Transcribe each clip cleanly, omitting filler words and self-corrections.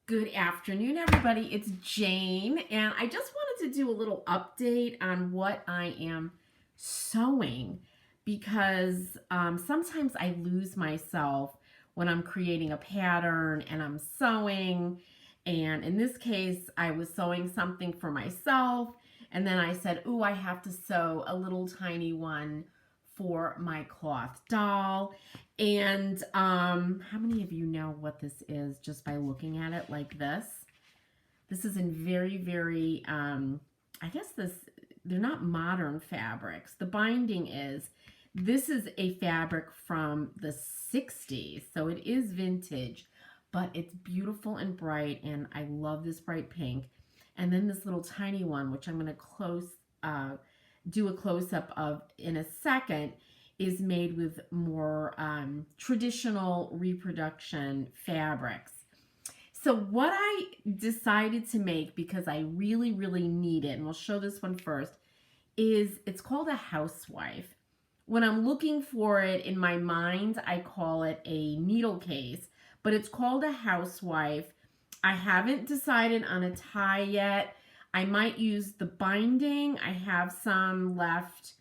Good afternoon, everybody. It's Jane, and I just wanted to do a little update on what I am sewing because sometimes I lose myself when I'm creating a pattern and I'm sewing. And in this case, I was sewing something for myself, and then I said, "Ooh, I have to sew a little tiny one for my cloth doll." And how many of you know what this is just by looking at it like this? This is in very, I guess they're not modern fabrics. The binding is, this is a fabric from the 60s, so it is vintage, but it's beautiful and bright, and I love this bright pink. And then this little tiny one, which I'm going to do a close-up of in a second, is made with more traditional reproduction fabrics. So what I decided to make, because I really need it, and we'll show this one first, is it's called a housewife. When I'm looking for it in my mind, I call it a needle case, but it's called a housewife. I haven't decided on a tie yet. I might use the binding. I have some left.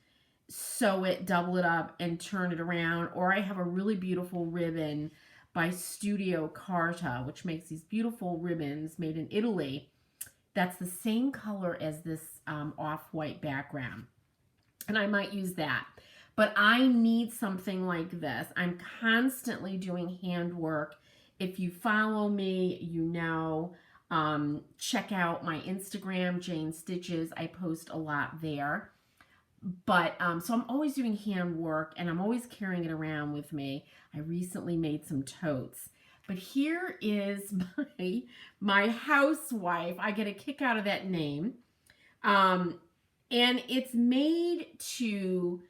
Sew it, double it up, and turn it around. Or I have a really beautiful ribbon by Studio Carta, which makes these beautiful ribbons made in Italy. That's the same color as this off-white background. And I might use that. But I need something like this. I'm constantly doing handwork. If you follow me, you know. Check out my Instagram, Jane Stitches. I post a lot there. But so I'm always doing handwork, and I'm always carrying it around with me. I recently made some totes. But here is my housewife. I get a kick out of that name. And it's made to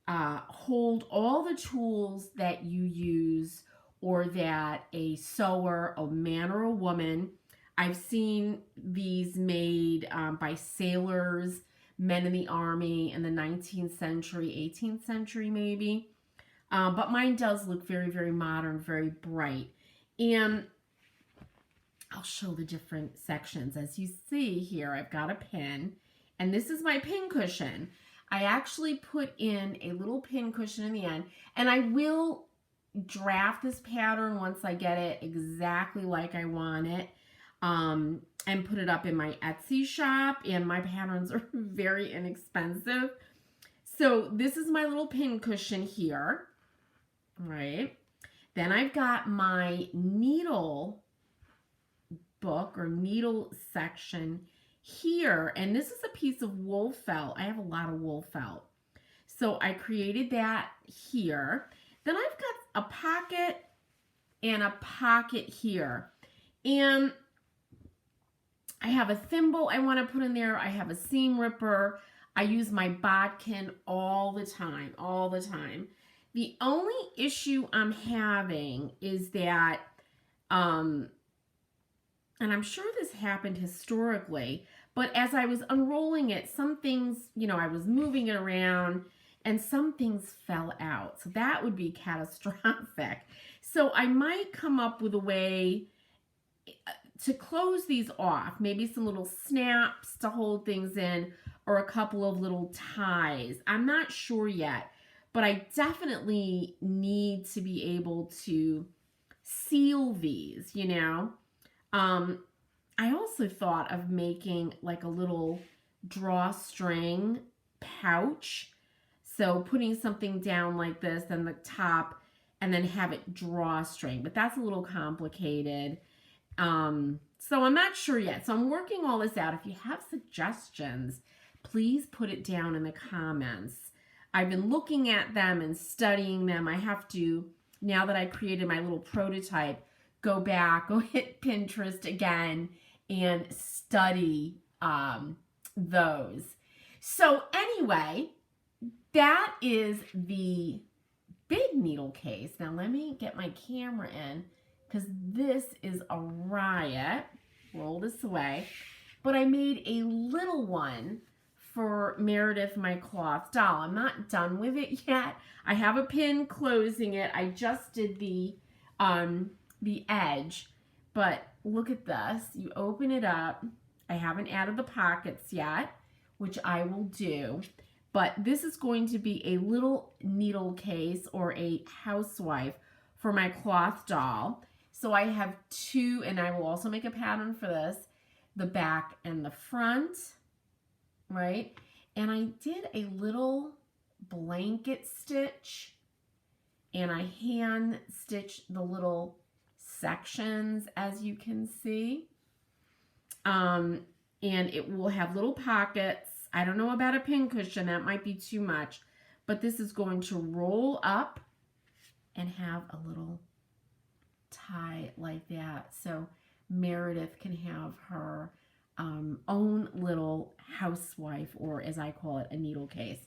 hold all the tools that you use, or that a sewer, a man or a woman. I've seen these made by sailors, men in the army in the 19th century, 18th century maybe. But mine does look very modern, very bright. And I'll show the different sections. As you see here, I've got a pin, and this is my pin cushion. I actually put in a little pin cushion in the end, and I will draft this pattern once I get it exactly like I want it. And put it up in my Etsy shop, and my patterns are very inexpensive. So this is my little pin cushion here, right? Then I've got my needle book or needle section here, and this is a piece of wool felt. I have a lot of wool felt. So I created that here. Then I've got a pocket and a pocket here. And I have a thimble I want to put in there. I have a seam ripper. I use my bodkin all the time, The only issue I'm having is that, and I'm sure this happened historically, but as I was unrolling it, some things, I was moving it around, and some things fell out. So that would be catastrophic. So I might come up with a way to close these off, maybe some little snaps to hold things in, or a couple of little ties. I'm not sure yet, but I definitely need to be able to seal these, I also thought of making like a little drawstring pouch. So putting something down like this, then the top, and then have it drawstring, but that's a little complicated. So I'm not sure yet. So I'm working all this out. If you have suggestions, please put it down in the comments. I've been looking at them and studying them. I have to, now that I created my little prototype, go back, go hit Pinterest again and study those. So anyway, that is the big needle case. Now let me get my camera in, because this is a riot. Roll this away. But I made a little one for Meredith, my cloth doll. I'm not done with it yet. I have a pin closing it. I just did the edge, But look at this. You open it up. I haven't added the pockets yet, which I will do. But this is going to be a little needle case or a housewife for my cloth doll. So I have two, and I will also make a pattern for this, the back and the front, right? And I did a little blanket stitch, and I hand stitched the little sections, as you can see. And it will have little pockets. I don't know about a pin cushion, that might be too much, but this is going to roll up and have a little tie like that. So Meredith can have her own little housewife, or as I call it, a needle case.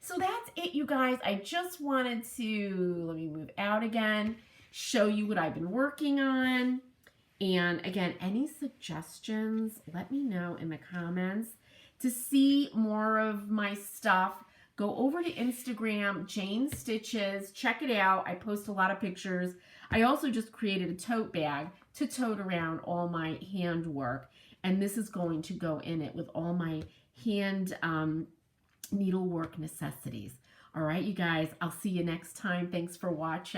So that's it, you guys. I just wanted to, let me move out again, show you what I've been working on. And again, any suggestions, let me know in the comments. To see more of my stuff, go over to Instagram, Jane Stitches, check it out. I post a lot of pictures. I also just created a tote bag to tote around all my handwork. And this is going to go in it with all my hand needlework necessities. All right, you guys, I'll see you next time. Thanks for watching.